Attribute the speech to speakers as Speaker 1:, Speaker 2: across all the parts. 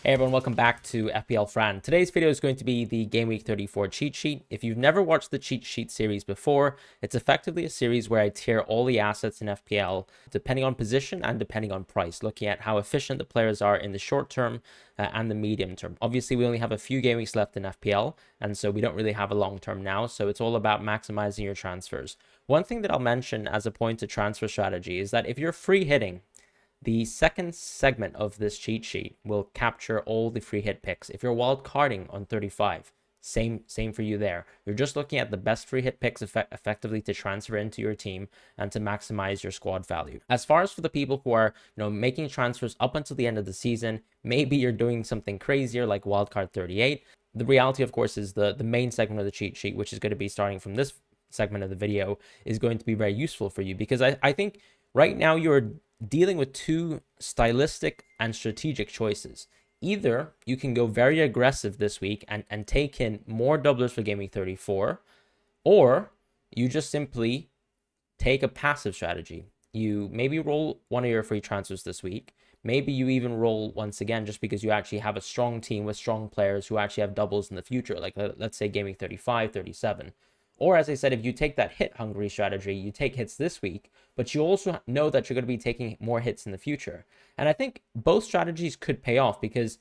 Speaker 1: Hey everyone, welcome back to FPL Fran. Today's video is going to be the Game Week 34 cheat sheet. If you've never watched the cheat sheet series before, it's effectively a series where I tier all the assets in FPL depending on position and depending on price, looking at how efficient the players are in the short term and the medium term. Obviously, we only have a few game weeks left in FPL, and so we don't really have a long term now, so it's all about maximizing your transfers. One thing that I'll mention as a point to transfer strategy is that if you're free hitting, the second segment of this cheat sheet will capture all the free hit picks. If you're wild carding on 35, same for you there. You're just looking at the best free hit picks effectively to transfer into your team and to maximize your squad value. As far as for the people who are, making transfers up until the end of the season, maybe you're doing something crazier like wildcard 38. The reality, of course, is the main segment of the cheat sheet, which is going to be starting from this segment of the video, is going to be very useful for you because I think right now you're dealing with two stylistic and strategic choices. Either you can go very aggressive this week and take in more doublers for Game Week 34, or you just simply take a passive strategy. You maybe roll one of your free transfers this week. Maybe you even roll once again just because you actually have a strong team with strong players who actually have doubles in the future, like let's say Game Week 35, 37. Or as I said, if you take that hit hungry strategy, you take hits this week, but you also know that you're going to be taking more hits in the future. And I think both strategies could pay off because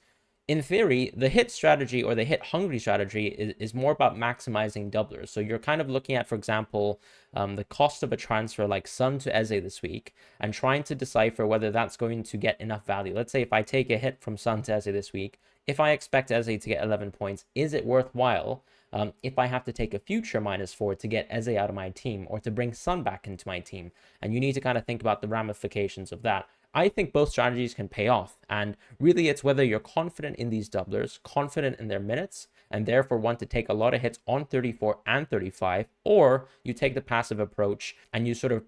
Speaker 1: in theory, the hit strategy or the hit hungry strategy is more about maximizing doublers. So you're kind of looking at, for example, the cost of a transfer like Son to Eze this week and trying to decipher whether that's going to get enough value. Let's say if I take a hit from Son to Eze this week, if I expect Eze to get 11 points, is it worthwhile if I have to take a future -4 to get Eze out of my team or to bring Son back into my team? And you need to kind of think about the ramifications of that. I think both strategies can pay off. And really, it's whether you're confident in these doublers, confident in their minutes, and therefore want to take a lot of hits on 34 and 35, or you take the passive approach and you sort of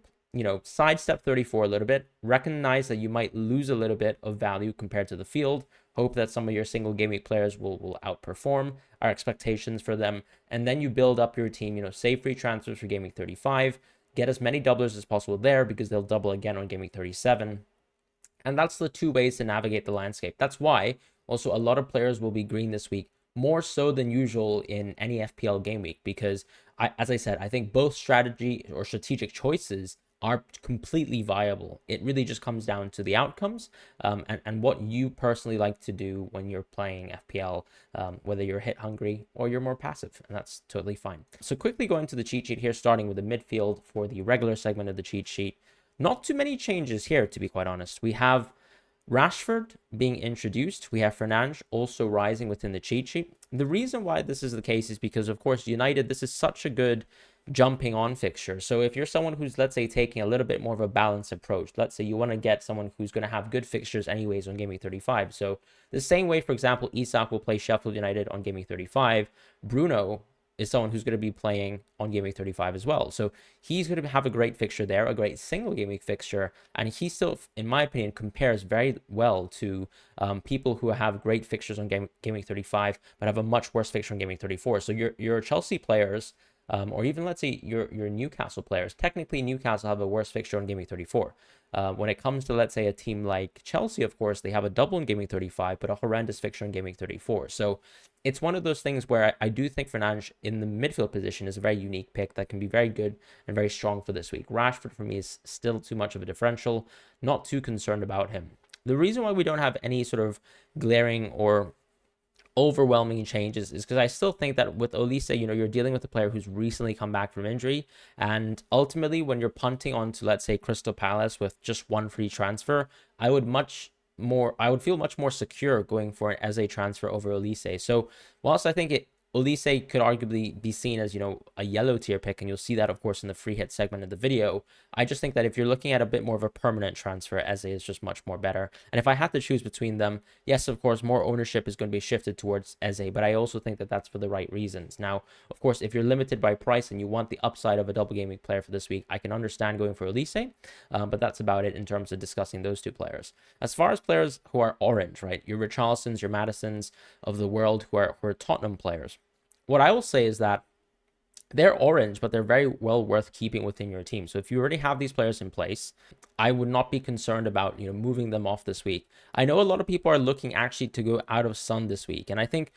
Speaker 1: sidestep 34 a little bit, recognize that you might lose a little bit of value compared to the field, hope that some of your single game week players will outperform our expectations for them, and then you build up your team, save free transfers for game week 35, get as many doublers as possible there because they'll double again on game week 37. And that's the two ways to navigate the landscape. That's why also a lot of players will be green this week, more so than usual in any FPL game week, because as I said, I think both strategy or strategic choices are completely viable. It really just comes down to the outcomes and what you personally like to do when you're playing FPL, whether you're hit hungry or you're more passive, and that's totally fine. So quickly going to the cheat sheet here, starting with the midfield for the regular segment of the cheat sheet. Not too many changes here, to be quite honest. We have Rashford being introduced. We have Fran also rising within the cheat sheet. The reason why this is the case is because, of course, United, this is such a good jumping on fixture. So if you're someone who's, let's say, taking a little bit more of a balanced approach, let's say you want to get someone who's going to have good fixtures anyways on Game Week 35. So the same way, for example, Isak will play Sheffield United on Game Week 35. Bruno is someone who's going to be playing on Game Week 35 as well. So he's going to have a great fixture there, a great single Game Week fixture. And he still, in my opinion, compares very well to people who have great fixtures on Game Week 35, but have a much worse fixture on Game Week 34. So your Chelsea players, or even let's say your Newcastle players, technically Newcastle have a worse fixture on Game Week 34. When it comes to, let's say, a team like Chelsea, of course, they have a double in Game Week 35, but a horrendous fixture in Game Week 34. So it's one of those things where I do think Fernandes in the midfield position is a very unique pick that can be very good and very strong for this week. Rashford, for me, is still too much of a differential. Not too concerned about him. The reason why we don't have any sort of glaring or overwhelming changes is because I still think that with Olise, you're dealing with a player who's recently come back from injury, and ultimately when you're punting onto, let's say, Crystal Palace with just one free transfer, I would feel much more secure going for it as a transfer over Olise. So whilst I think Olise could arguably be seen as, a yellow tier pick, and you'll see that, of course, in the free hit segment of the video. I just think that if you're looking at a bit more of a permanent transfer, Eze is just much more better. And if I had to choose between them, yes, of course, more ownership is going to be shifted towards Eze, but I also think that that's for the right reasons. Now, of course, if you're limited by price and you want the upside of a double game week player for this week, I can understand going for Olise, but that's about it in terms of discussing those two players. As far as players who are orange, right, your Richarlisons, your Madisons of the world who are Tottenham players, what I will say is that they're orange, but they're very well worth keeping within your team. So if you already have these players in place, I would not be concerned about, moving them off this week. I know a lot of people are looking actually to go out of Son this week. And I think,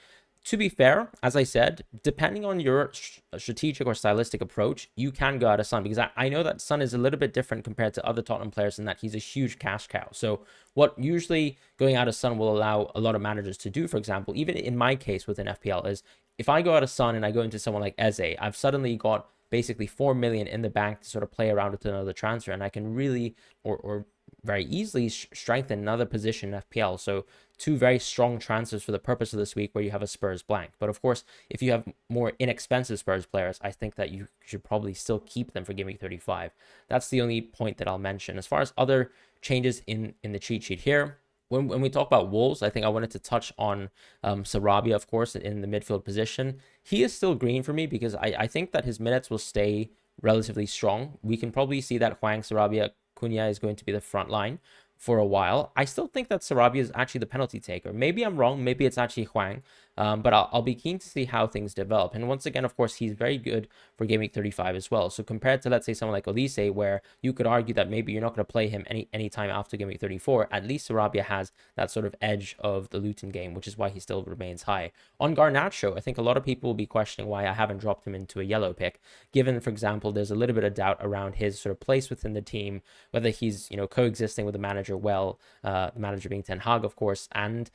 Speaker 1: to be fair, as I said, depending on your strategic or stylistic approach, you can go out of Son, because I know that Son is a little bit different compared to other Tottenham players in that he's a huge cash cow. So what usually going out of Son will allow a lot of managers to do, for example, even in my case within FPL, is if I go out of Son and I go into someone like Eze, I've suddenly got basically 4 million in the bank to sort of play around with another transfer, and I can really or very easily strengthen another position in FPL. So two very strong transfers for the purpose of this week where you have a Spurs blank. But of course, if you have more inexpensive Spurs players, I think that you should probably still keep them for Game Week 35. That's the only point that I'll mention. As far as other changes in the cheat sheet here, when we talk about Wolves, I think I wanted to touch on Sarabia, of course, in the midfield position. He is still green for me because I think that his minutes will stay relatively strong. We can probably see that Hwang, Sarabia, Cunha is going to be the front line for a while. I still think that Sarabia is actually the penalty taker. Maybe I'm wrong. Maybe it's actually Hwang. But I'll be keen to see how things develop. And once again, of course, he's very good for Game Week 35 as well. So compared to, let's say, someone like Olise, where you could argue that maybe you're not going to play him any time after Game Week 34, at least Sarabia has that sort of edge of the Luton game, which is why he still remains high. On Garnacho, I think a lot of people will be questioning why I haven't dropped him into a yellow pick, given, for example, there's a little bit of doubt around his sort of place within the team, whether he's, coexisting with the manager well, the manager being Ten Hag, of course, and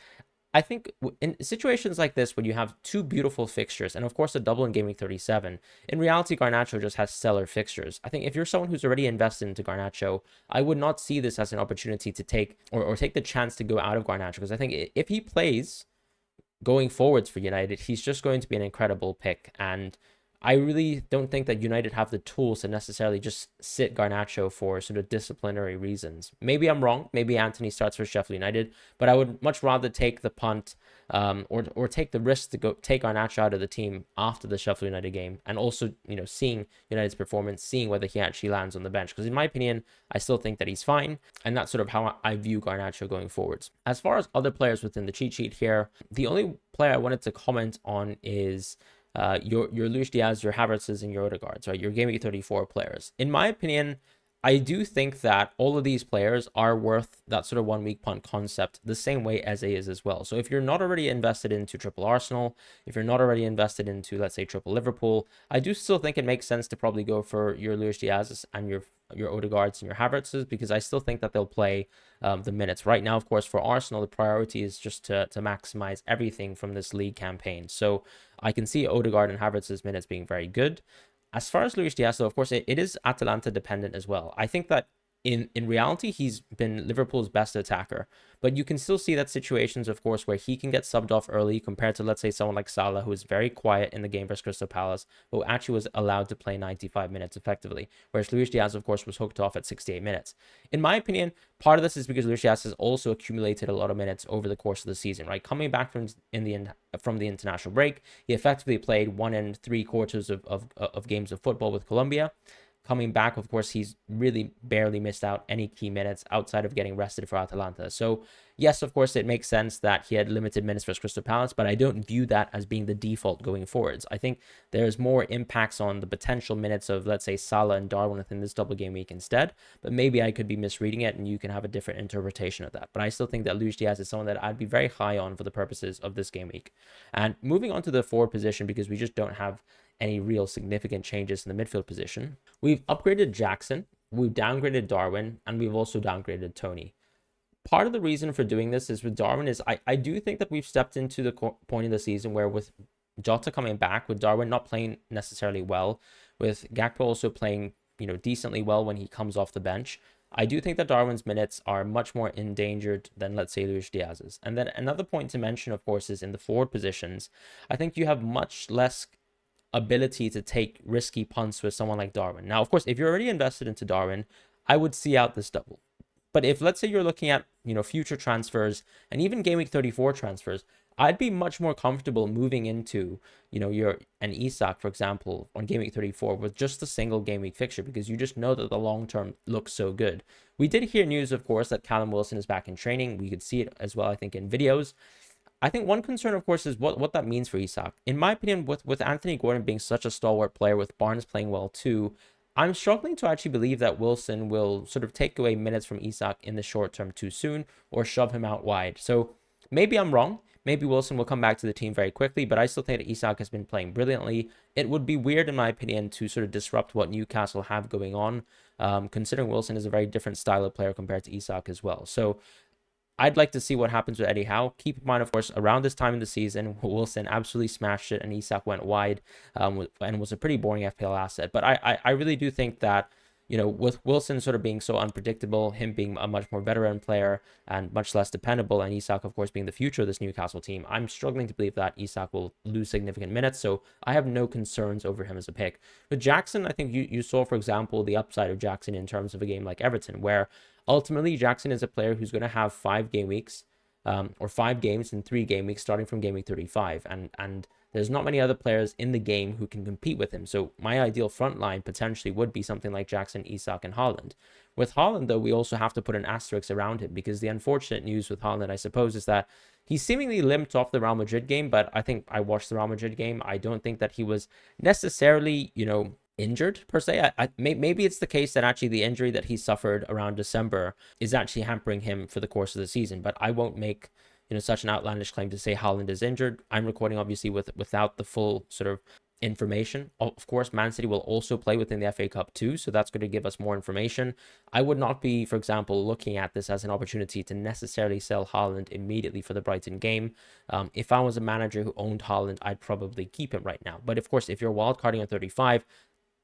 Speaker 1: I think in situations like this, when you have two beautiful fixtures, and of course a double in Game Week 37, in reality, Garnacho just has stellar fixtures. I think if you're someone who's already invested into Garnacho, I would not see this as an opportunity to take or take the chance to go out of Garnacho, because I think if he plays going forwards for United, he's just going to be an incredible pick. And I really don't think that United have the tools to necessarily just sit Garnacho for sort of disciplinary reasons. Maybe I'm wrong. Maybe Anthony starts for Sheffield United, but I would much rather take the punt or take the risk to go take Garnacho out of the team after the Sheffield United game, and also, seeing United's performance, seeing whether he actually lands on the bench. Because in my opinion, I still think that he's fine, and that's sort of how I view Garnacho going forwards. As far as other players within the cheat sheet here, the only player I wanted to comment on is your Luis Diaz, your Havertz's, and your Odegaards, right? Your Game Week 34 players. In my opinion, I do think that all of these players are worth that sort of 1 week punt concept the same way Eze is as well. So if you're not already invested into triple Arsenal, if you're not already invested into, let's say, triple Liverpool, I do still think it makes sense to probably go for your Luis Diaz's and your Odegaards and your Havertz's, because I still think that they'll play the minutes. Right now, of course, for Arsenal, the priority is just to maximize everything from this league campaign. So I can see Odegaard and Havertz's minutes being very good. As far as Luis Diaz, though, of course, it is Atalanta dependent as well. I think that in reality, he's been Liverpool's best attacker. But you can still see that situations, of course, where he can get subbed off early compared to, let's say, someone like Salah, who is very quiet in the game versus Crystal Palace, but actually was allowed to play 95 minutes effectively. Whereas Luis Diaz, of course, was hooked off at 68 minutes. In my opinion, part of this is because Luis Diaz has also accumulated a lot of minutes over the course of the season, right? Coming back from the international break, he effectively played 1 3/4 of games of football with Colombia. Coming back, of course, he's really barely missed out any key minutes outside of getting rested for Atalanta. So, yes, of course, it makes sense that he had limited minutes versus Crystal Palace, but I don't view that as being the default going forwards. I think there's more impacts on the potential minutes of, let's say, Salah and Darwin within this double game week instead, but maybe I could be misreading it and you can have a different interpretation of that. But I still think that Luis Diaz is someone that I'd be very high on for the purposes of this game week. And moving on to the forward position, because we just don't have any real significant changes in the midfield position. We've upgraded Jackson, we've downgraded Darwin, and we've also downgraded Tony. Part of the reason for doing this is with Darwin is I do think that we've stepped into the point in the season where, with Jota coming back, with Darwin not playing necessarily well, with Gakpo also playing decently well when he comes off the bench, I do think that Darwin's minutes are much more endangered than, let's say, Luis Diaz's. And then another point to mention, of course, is in the forward positions. I think you have much less ability to take risky punts with someone like Darwin. Now, of course, if you're already invested into Darwin, I would see out this double. But if, let's say, you're looking at, future transfers and even Game Week 34 transfers, I'd be much more comfortable moving into, an Isak, for example, on Game Week 34 with just a single Game Week fixture, because you just know that the long term looks so good. We did hear news, of course, that Callum Wilson is back in training. We could see it as well, I think, in videos. I think one concern, of course, is what that means for Isak. In my opinion, with Anthony Gordon being such a stalwart player, with Barnes playing well too, I'm struggling to actually believe that Wilson will sort of take away minutes from Isak in the short term too soon or shove him out wide. So maybe I'm wrong. Maybe Wilson will come back to the team very quickly, but I still think that Isak has been playing brilliantly. It would be weird, in my opinion, to sort of disrupt what Newcastle have going on, considering Wilson is a very different style of player compared to Isak as well. So I'd like to see what happens with Eddie Howe. Keep in mind, of course, around this time in the season, Wilson absolutely smashed it and Isak went wide, and was a pretty boring FPL asset. But I really do think that, with Wilson sort of being so unpredictable, him being a much more veteran player and much less dependable, and Isak, of course, being the future of this Newcastle team, I'm struggling to believe that Isak will lose significant minutes. So I have no concerns over him as a pick. With Jackson, I think you saw, for example, the upside of Jackson in terms of a game like Everton, where ultimately, Jackson is a player who's going to have 5 game weeks, or 5 games in 3 game weeks, starting from game week 35. And there's not many other players in the game who can compete with him. So my ideal front line potentially would be something like Jackson, Isak, and Haaland. With Haaland, though, we also have to put an asterisk around him, because the unfortunate news with Haaland, I suppose, is that he seemingly limped off the Real Madrid game. But I think I watched the Real Madrid game. I don't think that he was necessarily, injured per se. Maybe it's the case that actually the injury that he suffered around December is actually hampering him for the course of the season. But I won't make such an outlandish claim to say Haaland is injured. I'm recording obviously without the full sort of information. Of course, Man City will also play within the FA Cup too, so that's going to give us more information. I would not be, for example, looking at this as an opportunity to necessarily sell Haaland immediately for the Brighton game. If I was a manager who owned Haaland, I'd probably keep him right now. But of course, if you're wildcarding at 35,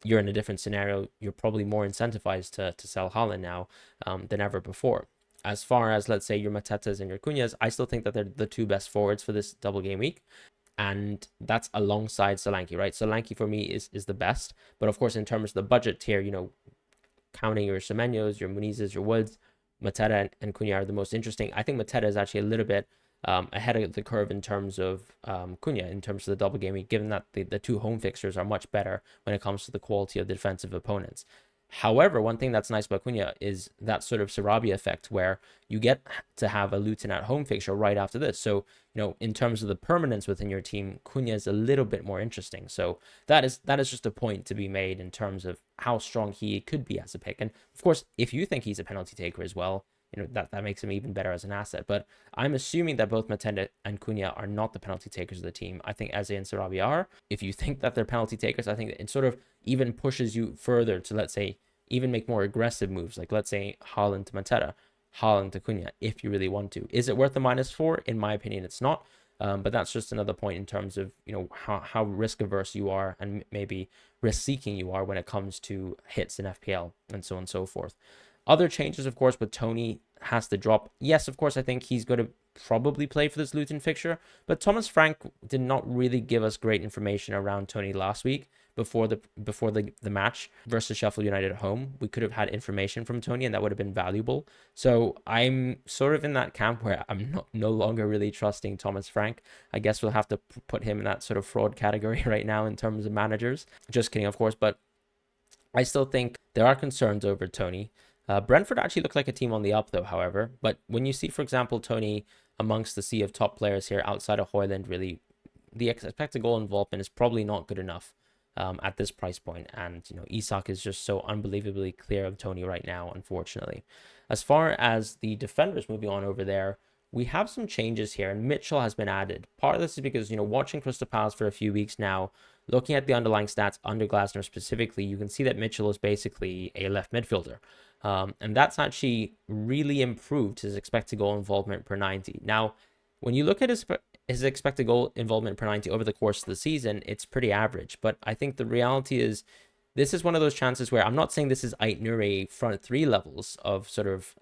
Speaker 1: you're in a different scenario. You're probably more incentivized to sell Haaland now than ever before. As far as, let's say, your Matetas and your Cunhas, I still think that they're the 2 best forwards for this double game week. And that's alongside Solanke, right? Solanke for me is the best. But of course, in terms of the budget tier, counting your Semenyos, your Munizes, your Woods, Mateta and Cunha are the most interesting. I think Mateta is actually a little bit ahead of the curve in terms of Cunha, in terms of the double game week, given that the 2 home fixtures are much better when it comes to the quality of the defensive opponents. However, one thing that's nice about Cunha is that sort of Sarabia effect, where you get to have a Luton at home fixture right after this. So, in terms of the permanence within your team, Cunha is a little bit more interesting. So that is just a point to be made in terms of how strong he could be as a pick. And of course, if you think he's a penalty taker as well, that makes him even better as an asset. But I'm assuming that both Mateta and Cunha are not the penalty takers of the team. I think Eze and Sarabia are. If you think that they're penalty takers, I think it sort of even pushes you further to, let's say, even make more aggressive moves. Like, let's say, Haaland to Mateta, Haaland to Cunha, if you really want to. Is it worth the -4? In my opinion, it's not. But that's just another point in terms of, how risk averse you are and maybe risk seeking you are when it comes to hits in FPL and so on and so forth. Other changes, of course, with Tony has to drop. Yes, of course, I think he's going to probably play for this Luton fixture, but Thomas Frank did not really give us great information around Tony last week before the match versus Sheffield United at home. We could have had information from Tony, and that would have been valuable. So I'm sort of in that camp where I'm no longer really trusting Thomas Frank. I guess we'll have to put him in that sort of fraud category right now in terms of managers. Just kidding, of course, but I still think there are concerns over Tony. Brentford actually look like a team on the up, though, however. But when you see, for example, Tony amongst the sea of top players here outside of Højlund, really, the expected goal involvement is probably not good enough at this price point. And, Isak is just so unbelievably clear of Tony right now, unfortunately. As far as the defenders moving on over there, we have some changes here, and Mitchell has been added. Part of this is because, watching Crystal Palace for a few weeks now, looking at the underlying stats under Glasner specifically, you can see that Mitchell is basically a left midfielder. And that's actually really improved his expected goal involvement per 90. Now, when you look at his expected goal involvement per 90 over the course of the season, it's pretty average. But I think the reality is, this is one of those chances where I'm not saying this is Ait Nouri front 3 levels of sort of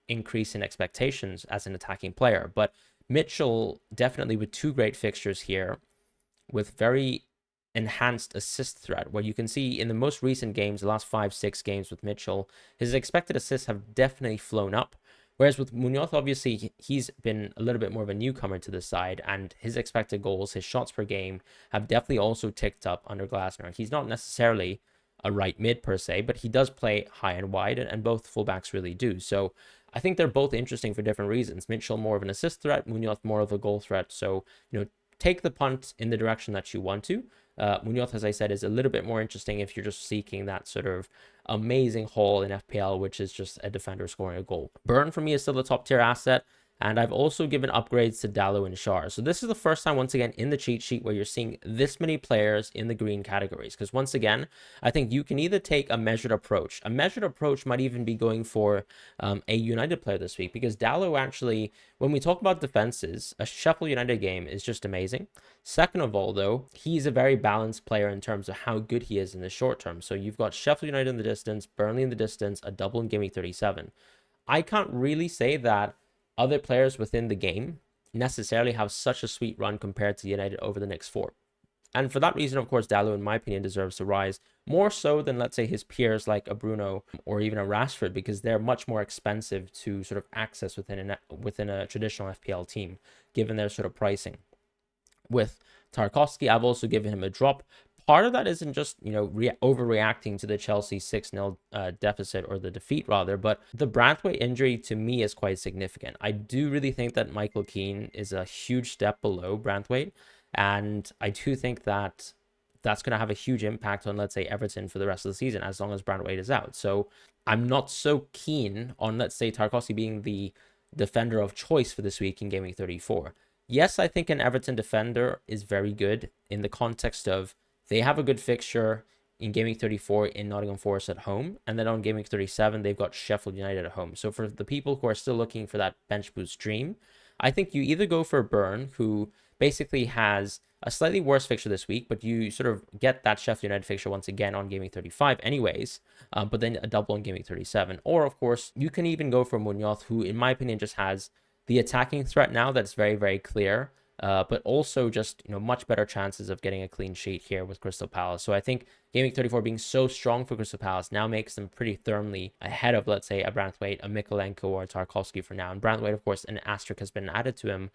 Speaker 1: increase in expectations as an attacking player. But Mitchell, definitely with 2 great fixtures here, with very enhanced assist threat, where you can see in the most recent games, the last 5-6 games with Mitchell, his expected assists have definitely flown up. Whereas with Munoz, obviously, he's been a little bit more of a newcomer to the side, and his expected goals, his shots per game, have definitely also ticked up under Glasner. He's not necessarily a right mid per se, but he does play high and wide, and both fullbacks really do. So I think they're both interesting for different reasons. Mitchell more of an assist threat, Munoz more of a goal threat. So, take the punt in the direction that you want to. Munoz, as I said, is a little bit more interesting if you're just seeking that sort of amazing haul in FPL, which is just a defender scoring a goal. Burn for me is still a top tier asset. And I've also given upgrades to Dalot and Schär. So this is the first time, once again, in the cheat sheet where you're seeing this many players in the green categories. Because once again, I think you can either take a measured approach. A measured approach might even be going for a United player this week. Because Dalot actually, when we talk about defenses, a Sheffield United game is just amazing. Second of all, though, he's a very balanced player in terms of how good he is in the short term. So you've got Sheffield United in the distance, Burnley in the distance, a double in Game Week 37. I can't really say that other players within the game necessarily have such a sweet run compared to United over the next 4. And for that reason, of course, Dalot, in my opinion, deserves to rise more so than, let's say, his peers like a Bruno or even a Rashford, because they're much more expensive to sort of access within a traditional FPL team, given their sort of pricing. With Tarkowski, I've also given him a drop. Part of that isn't just, overreacting to the Chelsea 6-0 deficit, or the defeat rather, but the Branthwaite injury to me is quite significant. I do really think that Michael Keane is a huge step below Branthwaite, and I do think that that's going to have a huge impact on, let's say, Everton for the rest of the season, as long as Branthwaite is out. So I'm not so keen on, let's say, Tarkowski being the defender of choice for this week in Game Week 34. Yes, I think an Everton defender is very good in the context of they have a good fixture in Game Week 34 in Nottingham Forest at home. And then on Game Week 37, they've got Sheffield United at home. So for the people who are still looking for that bench boost dream, I think you either go for Burn, who basically has a slightly worse fixture this week, but you sort of get that Sheffield United fixture once again on Game Week 35 anyways, but then a double on Game Week 37. Or, of course, you can even go for Munoz, who, in my opinion, just has the attacking threat now that's very, very clear. But also just, much better chances of getting a clean sheet here with Crystal Palace. So I think Game Week 34 being so strong for Crystal Palace now makes them pretty firmly ahead of, let's say, a Branthwaite, a Mikolenko, or a Tarkowski for now. And Branthwaite, of course, an asterisk has been added to him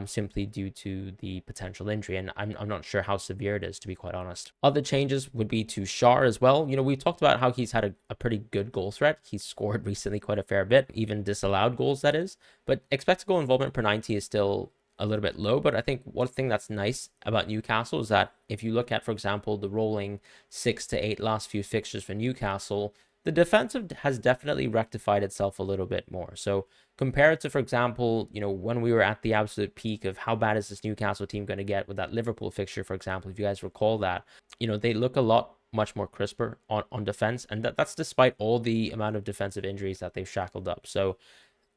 Speaker 1: simply due to the potential injury. And I'm not sure how severe it is, to be quite honest. Other changes would be to Schär as well. We talked about how he's had a pretty good goal threat. He's scored recently quite a fair bit, even disallowed goals, that is. But expected goal involvement per 90 is still a little bit low. But I think one thing that's nice about Newcastle is that if you look at, for example, the rolling 6 to 8 last few fixtures for Newcastle, the defensive has definitely rectified itself a little bit more. So compared to, for example, when we were at the absolute peak of how bad is this Newcastle team going to get with that Liverpool fixture, for example, if you guys recall that, they look a lot much more crisper on defense, and that's despite all the amount of defensive injuries that they've shackled up. So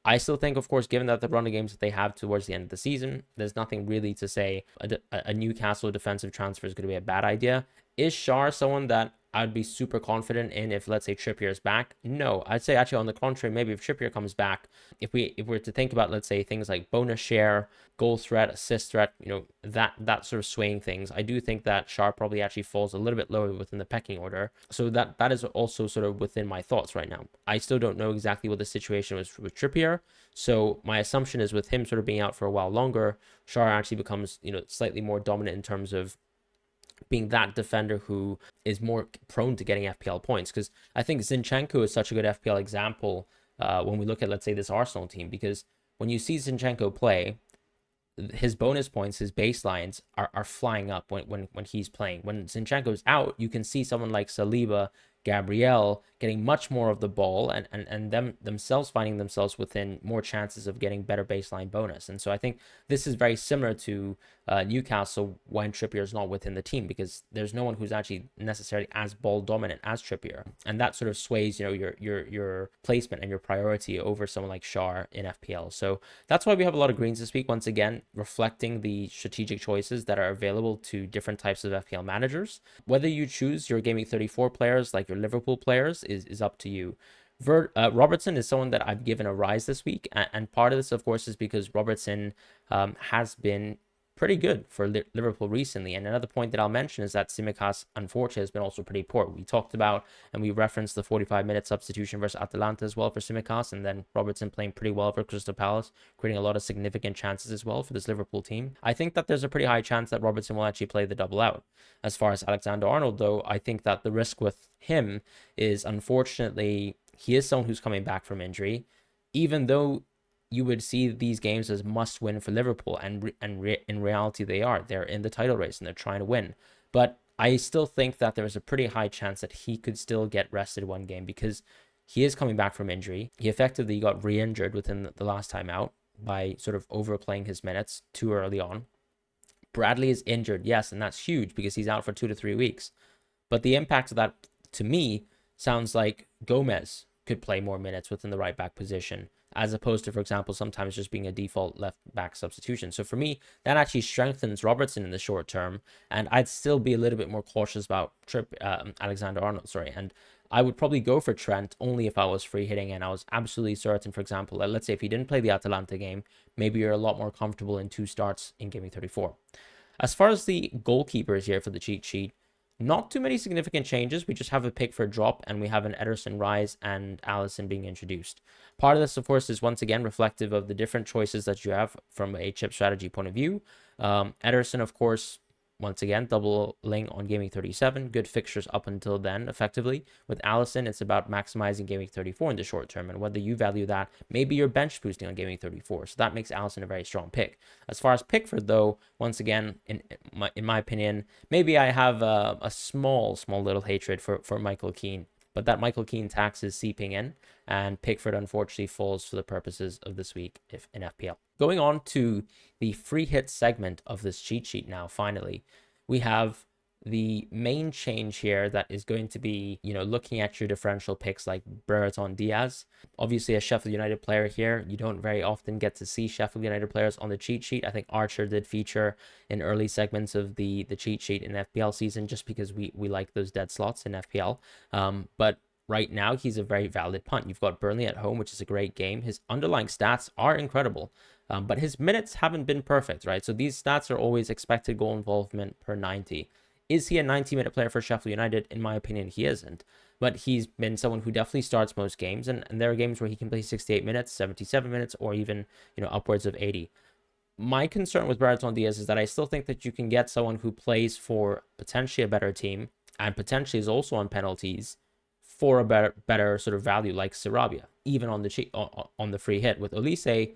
Speaker 1: I still think, of course, given that the run of games that they have towards the end of the season, there's nothing really to say a Newcastle defensive transfer is going to be a bad idea. Is Schär someone that I'd be super confident in if, let's say, Trippier is back? No, I'd say actually on the contrary, maybe if Trippier comes back, if we're to think about, let's say, things like bonus share, goal threat, assist threat, that sort of swaying things, I do think that Schär probably actually falls a little bit lower within the pecking order. So that is also sort of within my thoughts right now. I still don't know exactly what the situation was with Trippier. So my assumption is with him sort of being out for a while longer, Schär actually becomes, slightly more dominant in terms of being that defender who is more prone to getting FPL points. Because I think Zinchenko is such a good FPL example when we look at, let's say, this Arsenal team. Because when you see Zinchenko play, his bonus points, his baselines are flying up when he's playing. When Zinchenko's out, you can see someone like Saliba, Gabriel getting much more of the ball and themselves finding themselves within more chances of getting better baseline bonus. And so I think this is very similar to Newcastle when Trippier is not within the team, because there's no one who's actually necessarily as ball dominant as Trippier, and that sort of sways your placement and your priority over someone like Schär in FPL. So that's why we have a lot of greens this week, once again reflecting the strategic choices that are available to different types of FPL managers. Whether you choose your Game Week 34 players like your Liverpool players is up to you. Robertson is someone that I've given a rise this week, and part of this, of course, is because Robertson has been pretty good for Liverpool recently. And another point that I'll mention is that Tsimikas, unfortunately, has been also pretty poor. We talked about and we referenced the 45-minute substitution versus Atalanta as well for Tsimikas, and then Robertson playing pretty well for Crystal Palace, creating a lot of significant chances as well for this Liverpool team. I think that there's a pretty high chance that Robertson will actually play the double out. As far as Alexander-Arnold, though, I think that the risk with him is, unfortunately, he is someone who's coming back from injury. even though you would see these games as must win for Liverpool, and in reality they are. They're in the title race and they're trying to win. But I still think that there's a pretty high chance that he could still get rested one game, because he is coming back from injury. He effectively got re-injured within the last time out by sort of overplaying his minutes too early on. Bradley is injured, yes, and that's huge because he's out for 2 to 3 weeks. But the impact of that, to me, sounds like Gomez could play more minutes within the right back position, as opposed to, for example, sometimes just being a default left back substitution. So for me, that actually strengthens Robertson in the short term, and I'd still be a little bit more cautious about Alexander-Arnold, and I would probably go for Trent only if I was free hitting and I was absolutely certain, for example, that let's say if he didn't play the Atalanta game, maybe you're a lot more comfortable in 2 starts in Game Week 34. As far as the goalkeepers here for the cheat sheet, not too many significant changes. We just have a Pickford drop, and we have an Ederson rise and Allison being introduced. Part of this, of course, is once again reflective of the different choices that you have from a chip strategy point of view. Ederson, of course, once again, doubling on Game Week 37. Good fixtures up until then, effectively. With Allison, it's about maximizing Game Week 34 in the short term, and whether you value that, maybe you're bench boosting on Game Week 34. So that makes Allison a very strong pick. As far as Pickford, though, once again, in my opinion, maybe I have a small little hatred for Michael Keane. But that Michael Keane tax is seeping in, and Pickford unfortunately falls for the purposes of this week in FPL. Going on to the free hit segment of this cheat sheet now, finally, we have the main change here that is going to be, looking at your differential picks like Brereton Diaz. Obviously, a Sheffield United player here. You don't very often get to see Sheffield United players on the cheat sheet. I think Archer did feature in early segments of the cheat sheet in FPL season, just because we like those dead slots in FPL. But right now, he's a very valid punt. You've got Burnley at home, which is a great game. His underlying stats are incredible, but his minutes haven't been perfect, right? So these stats are always expected goal involvement per 90. Is he a 90-minute player for Sheffield United? In my opinion, he isn't. But he's been someone who definitely starts most games, and there are games where he can play 68 minutes, 77 minutes, or even, upwards of 80. My concern with Brereton Diaz is that I still think that you can get someone who plays for potentially a better team and potentially is also on penalties for a better sort of value like Sarabia, even on the free hit. With Olise,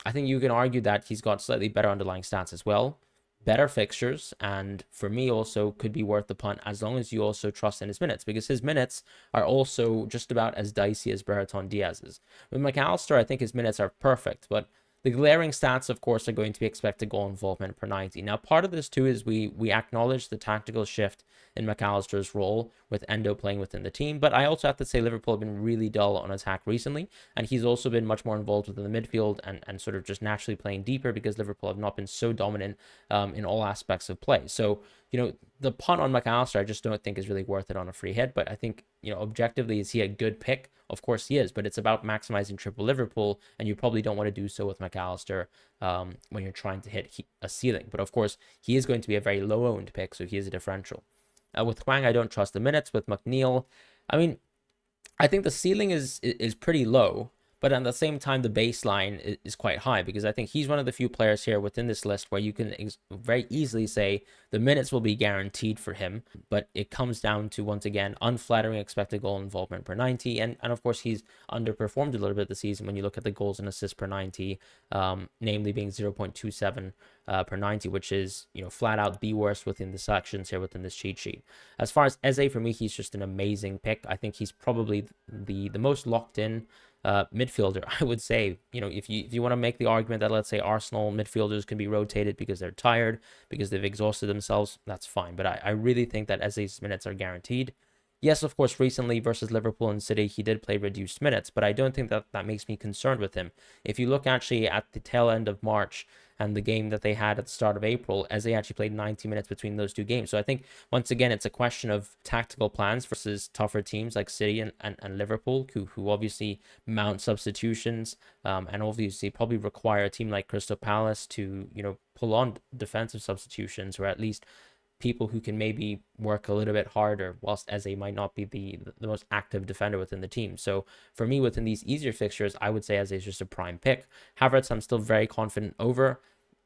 Speaker 1: I think you can argue that he's got slightly better underlying stats as well, better fixtures, and for me also could be worth the punt as long as you also trust in his minutes, because his minutes are also just about as dicey as Brereton Diaz's. With McAllister, I think his minutes are perfect, but the glaring stats, of course, are going to be expected goal involvement per 90. Now, part of this, too, is we acknowledge the tactical shift in McAllister's role with Endo playing within the team, but I also have to say Liverpool have been really dull on attack recently, and he's also been much more involved within the midfield and sort of just naturally playing deeper because Liverpool have not been so dominant in all aspects of play. So, the punt on McAllister, I just don't think is really worth it on a free hit, but I think, objectively, is he a good pick? Of course he is, but it's about maximizing triple Liverpool, and you probably don't want to do so with McAllister when you're trying to hit a ceiling. But of course, he is going to be a very low-owned pick, so he is a differential. With Hwang, I don't trust the minutes. With McNeil, I think the ceiling is pretty low, but at the same time, the baseline is quite high, because I think he's one of the few players here within this list where you can very easily say the minutes will be guaranteed for him. But it comes down to, once again, unflattering expected goal involvement per 90. And of course, he's underperformed a little bit this season when you look at the goals and assists per 90, namely being 0.27 per 90, which is, flat out the worst within the sections here within this cheat sheet. As far as Eze, for me, he's just an amazing pick. I think he's probably the most locked in midfielder, I would say. If you want to make the argument that, let's say, Arsenal midfielders can be rotated because they're tired, because they've exhausted themselves, that's fine. But I really think that Eze's minutes are guaranteed. Yes, of course, recently versus Liverpool and City, he did play reduced minutes, but I don't think that makes me concerned with him. If you look actually at the tail end of March and the game that they had at the start of April, Eze actually played 90 minutes between those two games. So I think, once again, it's a question of tactical plans versus tougher teams like City and Liverpool, who obviously mount substitutions and obviously probably require a team like Crystal Palace to, pull on defensive substitutions, or at least people who can maybe work a little bit harder, whilst Eze might not be the most active defender within the team. So for me, within these easier fixtures, I would say Eze is just a prime pick. Havertz, I'm still very confident over.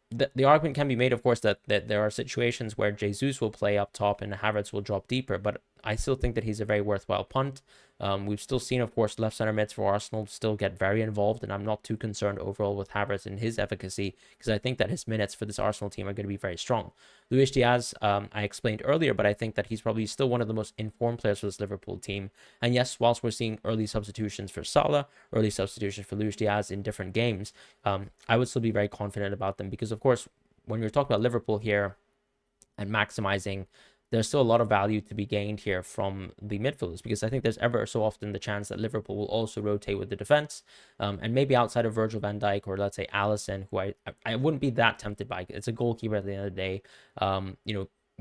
Speaker 1: The argument can be made, of course, that there are situations where Jesus will play up top and Havertz will drop deeper, but I still think that he's a very worthwhile punt. We've still seen, of course, left center mids for Arsenal still get very involved, and I'm not too concerned overall with Havertz and his efficacy because I think that his minutes for this Arsenal team are going to be very strong. Luis Diaz, I explained earlier, but I think that he's probably still one of the most informed players for this Liverpool team. And yes, whilst we're seeing early substitutions for Salah, early substitutions for Luis Diaz in different games, I would still be very confident about them because, of course, when you're talking about Liverpool here and maximizing, there's still a lot of value to be gained here from the midfielders because I think there's ever so often the chance that Liverpool will also rotate with the defense, and maybe outside of Virgil van Dijk or let's say Alisson, who I wouldn't be that tempted by. It's a goalkeeper at the end of the day.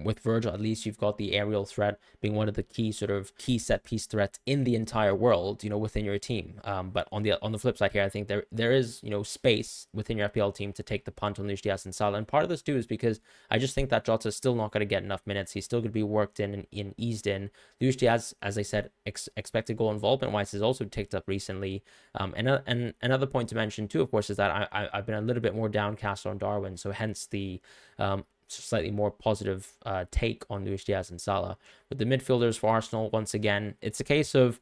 Speaker 1: With Virgil, at least you've got the aerial threat being one of the key set piece threats in the entire world, within your team. But on the flip side here, I think there is, space within your FPL team to take the punt on Luis Diaz and Salah. And part of this too is because I just think that Jota is still not going to get enough minutes. He's still going to be worked in and eased in. Luis Diaz, as I said, expected goal involvement wise has also ticked up recently. And another point to mention too, of course, is that I've been a little bit more downcast on Darwin. So hence the slightly more positive take on Luis Diaz and Salah. With the midfielders for Arsenal, once again, it's a case of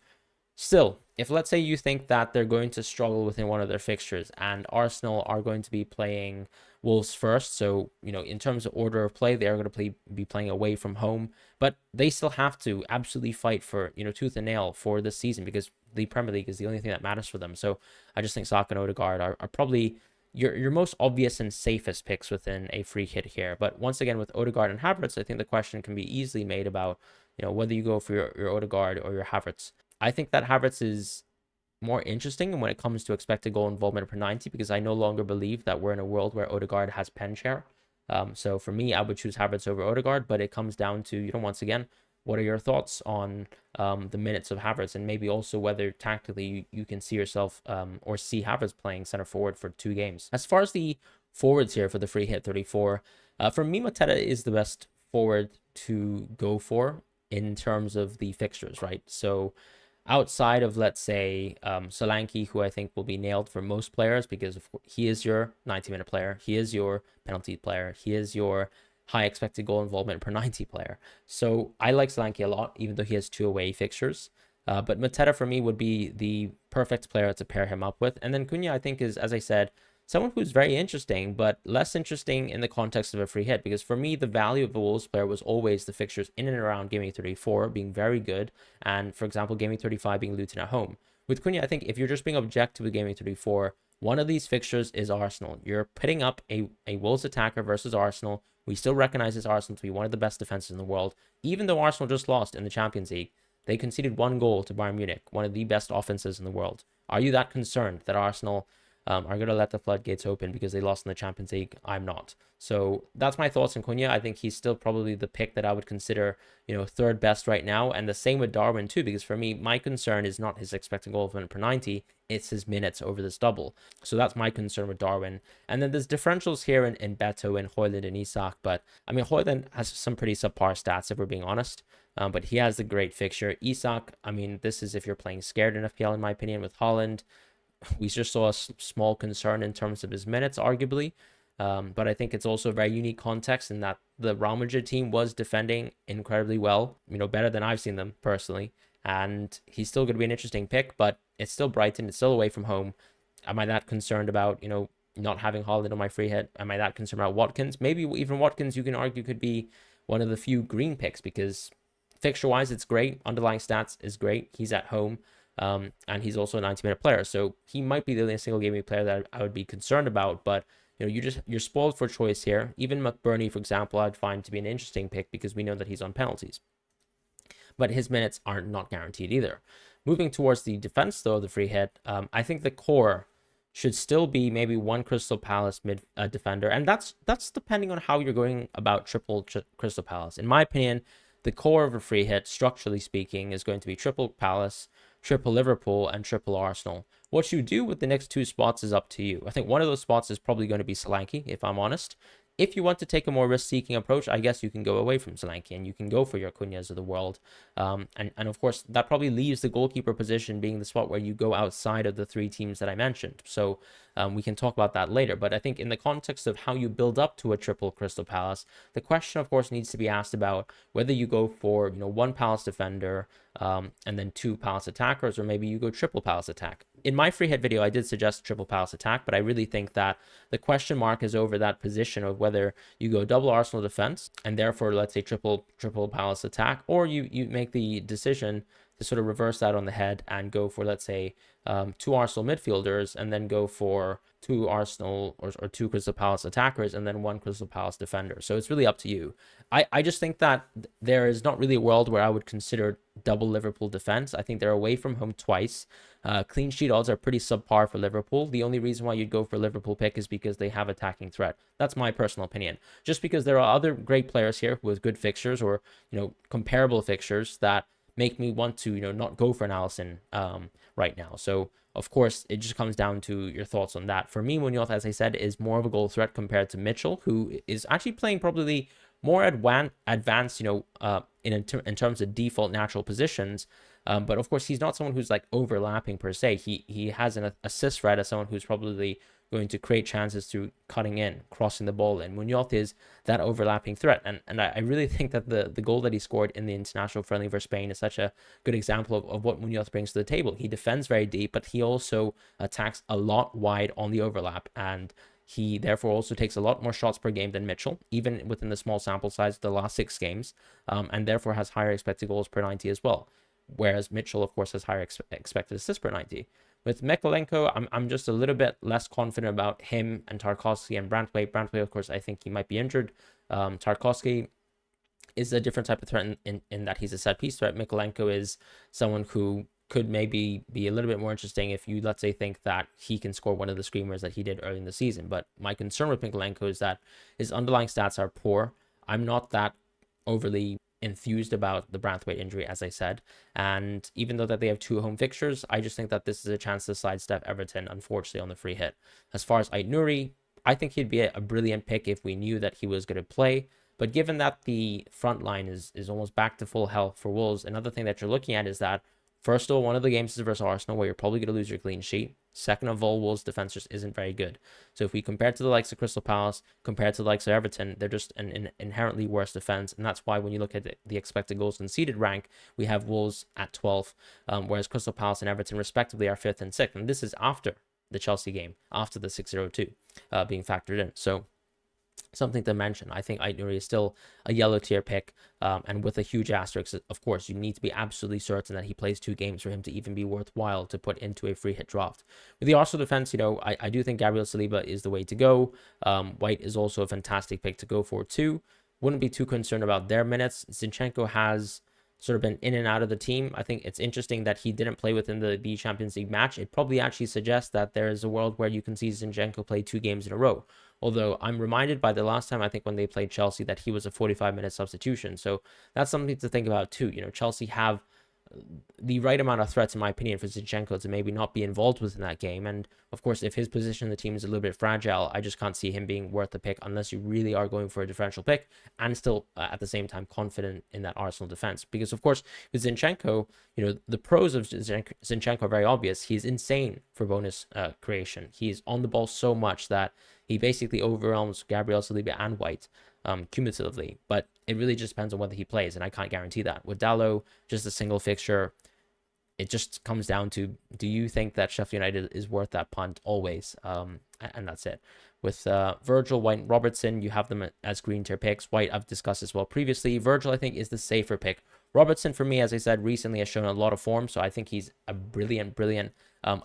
Speaker 1: still, if let's say you think that they're going to struggle within one of their fixtures and Arsenal are going to be playing Wolves first, so, in terms of order of play, they are going to be playing away from home, but they still have to absolutely fight for, tooth and nail for this season because the Premier League is the only thing that matters for them. So I just think Saka and Odegaard are probably your most obvious and safest picks within a free hit here. But once again, with Odegaard and Havertz, I think the question can be easily made about, whether you go for your Odegaard or your Havertz. I think that Havertz is more interesting when it comes to expected goal involvement per 90 because I no longer believe that we're in a world where Odegaard has pen share. So for me, I would choose Havertz over Odegaard, but it comes down to, once again, what are your thoughts on the minutes of Havertz and maybe also whether tactically you can see yourself or see Havertz playing center forward for 2 games. As far as the forwards here for the free hit 34, for me, Mateta is the best forward to go for in terms of the fixtures, right? So outside of, let's say, Solanke, who I think will be nailed for most players because he is your 90-minute player, he is your penalty player, he is your high expected goal involvement per 90 player. So I like Solanke a lot, even though he has 2 away fixtures. But Mateta for me would be the perfect player to pair him up with. And then Cunha, I think, is, as I said, someone who's very interesting, but less interesting in the context of a free hit. Because for me, the value of the Wolves player was always the fixtures in and around Game Week 34 being very good. And for example, Game Week 35 being Luton at home. With Cunha, I think if you're just being objective with Game Week 34, one of these fixtures is Arsenal. You're pitting up a Wolves attacker versus Arsenal. We still recognize this Arsenal to be one of the best defenses in the world. Even though Arsenal just lost in the Champions League, they conceded 1 goal to Bayern Munich, one of the best offenses in the world. Are you that concerned that Arsenal are going to let the floodgates open because they lost in the Champions League? I'm not. So that's my thoughts on Cunha. I think he's still probably the pick that I would consider, 3rd best right now. And the same with Darwin too, because for me, my concern is not his expected goal per 90, it's his minutes over this double. So that's my concern with Darwin. And then there's differentials here in Beto and Højlund and Isak. But I mean, Højlund has some pretty subpar stats, if we're being honest. But he has a great fixture. Isak, I mean, this is if you're playing scared in FPL, in my opinion. With Haaland, we just saw a small concern in terms of his minutes, arguably. But I think it's also a very unique context in that the Real Madrid team was defending incredibly well, better than I've seen them personally. And he's still going to be an interesting pick, but it's still Brighton. It's still away from home. Am I that concerned about, not having Haaland on my free hit? Am I that concerned about Watkins? Maybe even Watkins, you can argue, could be one of the few green picks because fixture-wise, it's great. Underlying stats is great. He's at home. And he's also a 90-minute player. So he might be the only single game player that I would be concerned about. But, you're spoiled for choice here. Even McBurney, for example, I'd find to be an interesting pick because we know that he's on penalties. But his minutes are not guaranteed either. Moving towards the defense, though, the free hit, I think the core should still be maybe one Crystal Palace mid defender. And that's depending on how you're going about triple Crystal Palace. In my opinion, the core of a free hit, structurally speaking, is going to be triple Palace, triple Liverpool, and triple Arsenal. What you do with the next 2 spots is up to you. I think one of those spots is probably going to be Solanke, if I'm honest. If you want to take a more risk-seeking approach, I guess you can go away from Solanke and you can go for your Cunhas of the world. And of course, that probably leaves the goalkeeper position being the spot where you go outside of the 3 teams that I mentioned. So we can talk about that later. But I think in the context of how you build up to a triple Crystal Palace, the question, of course, needs to be asked about whether you go for, 1 Palace defender and then 2 Palace attackers, or maybe you go triple Palace attack. In my free hit video, I did suggest triple Palace attack, but I really think that the question mark is over that position of whether you go double Arsenal defense and therefore, let's say, triple Palace attack, or you make the decision to sort of reverse that on the head and go for, let's say, 2 Arsenal midfielders and then go for 2 Arsenal or 2 Crystal Palace attackers and then 1 Crystal Palace defender. So it's really up to you. I just think that there is not really a world where I would consider double Liverpool defense. I think they're away from home twice. Clean sheet odds are pretty subpar for Liverpool. The only reason why you'd go for Liverpool pick is because they have attacking threat. That's my personal opinion. Just because there are other great players here with good fixtures or, comparable fixtures that make me want to, not go for an Alisson right now. So, of course, it just comes down to your thoughts on that. For me, Munoz, as I said, is more of a goal threat compared to Mitchell, who is actually playing probably more advanced, in terms of default natural positions. But of course, he's not someone who's like overlapping per se. He has an assist threat as someone who's probably going to create chances through cutting in, crossing the ball in. Munoz is that overlapping threat. And I really think that the goal that he scored in the international friendly versus Spain is such a good example of what Munoz brings to the table. He defends very deep, but he also attacks a lot wide on the overlap. And he therefore also takes a lot more shots per game than Mitchell, even within the small sample size of the last 6 games, and therefore has higher expected goals per 90 as well. Whereas Mitchell, of course, has higher expected assists per 90. With Mykolenko, I'm just a little bit less confident about him and Tarkowski and Branthwaite. Branthwaite, of course, I think he might be injured. Tarkowski is a different type of threat in that he's a set-piece threat. Mykolenko is someone who could maybe be a little bit more interesting if you, let's say, think that he can score one of the screamers that he did early in the season. But my concern with Mykolenko is that his underlying stats are poor. I'm not that overly enthused about the Branthwaite injury, as I said, and even though that they have 2 home fixtures, I just think that this is a chance to sidestep Everton, unfortunately, on the free hit. As far as Ait-Nouri, I think he'd be a brilliant pick if we knew that he was going to play, but given that the front line is almost back to full health for Wolves, another thing that you're looking at is that first of all, one of the games is versus Arsenal, where you're probably going to lose your clean sheet. Second of all, Wolves' defense just isn't very good. So if we compare to the likes of Crystal Palace, compared to the likes of Everton, they're just an inherently worse defense. And that's why when you look at the expected goals conceded rank, we have Wolves at 12th, whereas Crystal Palace and Everton, respectively, are 5th and 6th. And this is after the Chelsea game, after the 6-0-2 being factored in. So something to mention. I think Ait-Nouri is still a yellow tier pick, and with a huge asterisk, of course, you need to be absolutely certain that he plays 2 games for him to even be worthwhile to put into a free hit draft. With the Arsenal defense, I do think Gabriel Saliba is the way to go. White is also a fantastic pick to go for too. Wouldn't be too concerned about their minutes. Zinchenko has sort of been in and out of the team. I think it's interesting that he didn't play within the Champions League match. It probably actually suggests that there is a world where you can see Zinchenko play 2 games in a row. Although I'm reminded by the last time, I think when they played Chelsea, that he was a 45-minute substitution. So that's something to think about too. Chelsea have the right amount of threats, in my opinion, for Zinchenko to maybe not be involved within that game. And of course, if his position in the team is a little bit fragile, I just can't see him being worth the pick unless you really are going for a differential pick and still at the same time confident in that Arsenal defense. Because of course, with Zinchenko, the pros of Zinchenko are very obvious. He's insane for bonus creation. He's on the ball so much that he basically overwhelms Gabriel Saliba and White cumulatively, but it really just depends on whether he plays, and I can't guarantee that. With Dalot, just a single fixture, it just comes down to, do you think that Sheffield United is worth that punt always? And that's it. With Virgil, White, and Robertson, you have them as green tier picks. White, I've discussed as well previously. Virgil, I think, is the safer pick. Robertson, for me, as I said, recently has shown a lot of form, so I think he's a brilliant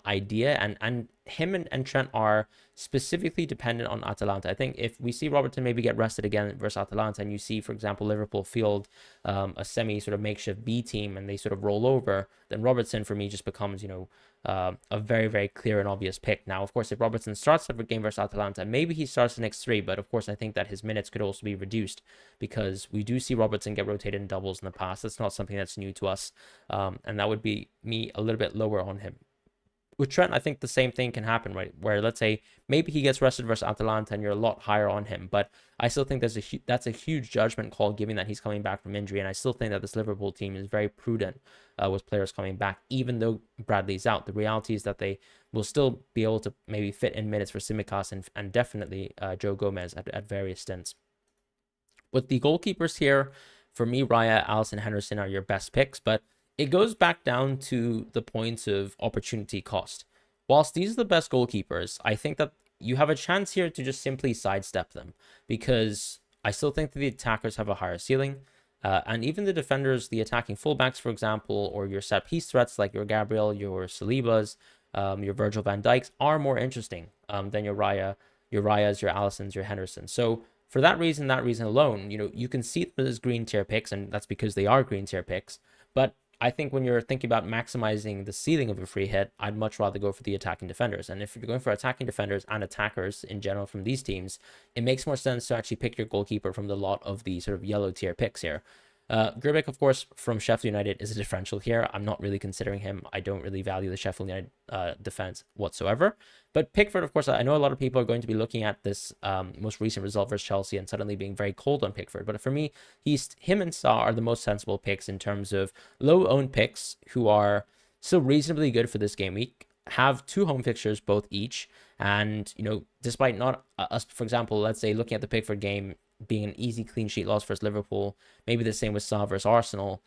Speaker 1: idea, and him and Trent are specifically dependent on Atalanta. I think if we see Robertson maybe get rested again versus Atalanta, and you see, for example, Liverpool field a semi sort of makeshift B team and they sort of roll over, then Robertson for me just becomes a very, very clear and obvious pick. Now, of course, if Robertson starts every game versus Atalanta, maybe he starts the next 3, but of course I think that his minutes could also be reduced because we do see Robertson get rotated in doubles in the past. That's not something that's new to us, and that would be me a little bit lower on him. With Trent, I think the same thing can happen, right? Where let's say maybe he gets rested versus Atalanta and you're a lot higher on him, but I still think that's a huge judgment call given that he's coming back from injury, and I still think that this Liverpool team is very prudent with players coming back, even though Bradley's out. The reality is that they will still be able to maybe fit in minutes for Tsimikas and definitely Joe Gomez at various stints. With the goalkeepers here, for me, Raya, Alisson, Henderson are your best picks, but it goes back down to the points of opportunity cost. Whilst these are the best goalkeepers, I think that you have a chance here to just simply sidestep them, because I still think that the attackers have a higher ceiling. And even the defenders, the attacking fullbacks, for example, or your set piece threats like your Gabriel, your Salibas, your Virgil van Dijks are more interesting than your Rayas, your Alissons, your Henderson. So for that reason alone, you can see them as green tier picks, and that's because they are green tier picks. But I think when you're thinking about maximizing the ceiling of a free hit, I'd much rather go for the attacking defenders. And if you're going for attacking defenders and attackers in general from these teams, it makes more sense to actually pick your goalkeeper from the lot of the sort of yellow tier picks here. Grbic, of course, from Sheffield United is a differential here. I'm not really considering him. I don't really value the Sheffield United defense whatsoever. But Pickford, of course, I know a lot of people are going to be looking at this most recent result versus Chelsea and suddenly being very cold on Pickford. But for me, him and Sa are the most sensible picks in terms of low-owned picks who are still reasonably good for this game week, have 2 home fixtures both each, and despite not us, for example, let's say looking at the Pickford game being an easy clean sheet loss versus Liverpool, maybe the same with Sa versus Arsenal,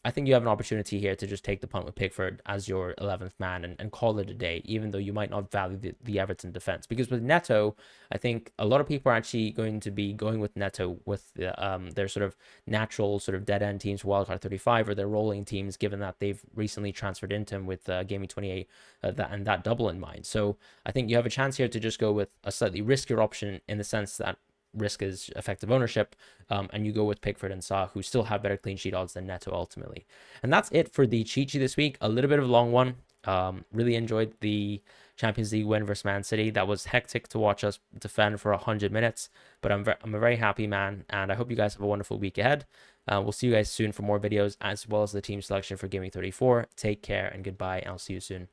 Speaker 1: I think you have an opportunity here to just take the punt with Pickford as your 11th man and call it a day, even though you might not value the Everton defense. Because with Neto, I think a lot of people are actually going to be going with Neto with their sort of natural sort of dead-end teams, Wildcard 35, or their rolling teams, given that they've recently transferred into him with Gaming 28 and that double in mind. So I think you have a chance here to just go with a slightly riskier option in the sense that risk is effective ownership, and you go with Pickford and Sa, who still have better clean sheet odds than Neto ultimately. And that's it for the cheat sheet this week. A little bit of a long one. Really enjoyed the Champions League win versus Man City. That was hectic to watch us defend for 100 minutes, but I'm a very happy man, and I hope you guys have a wonderful week ahead. We'll see you guys soon for more videos, as well as the team selection for Gaming 34. Take care and goodbye, and I'll see you soon.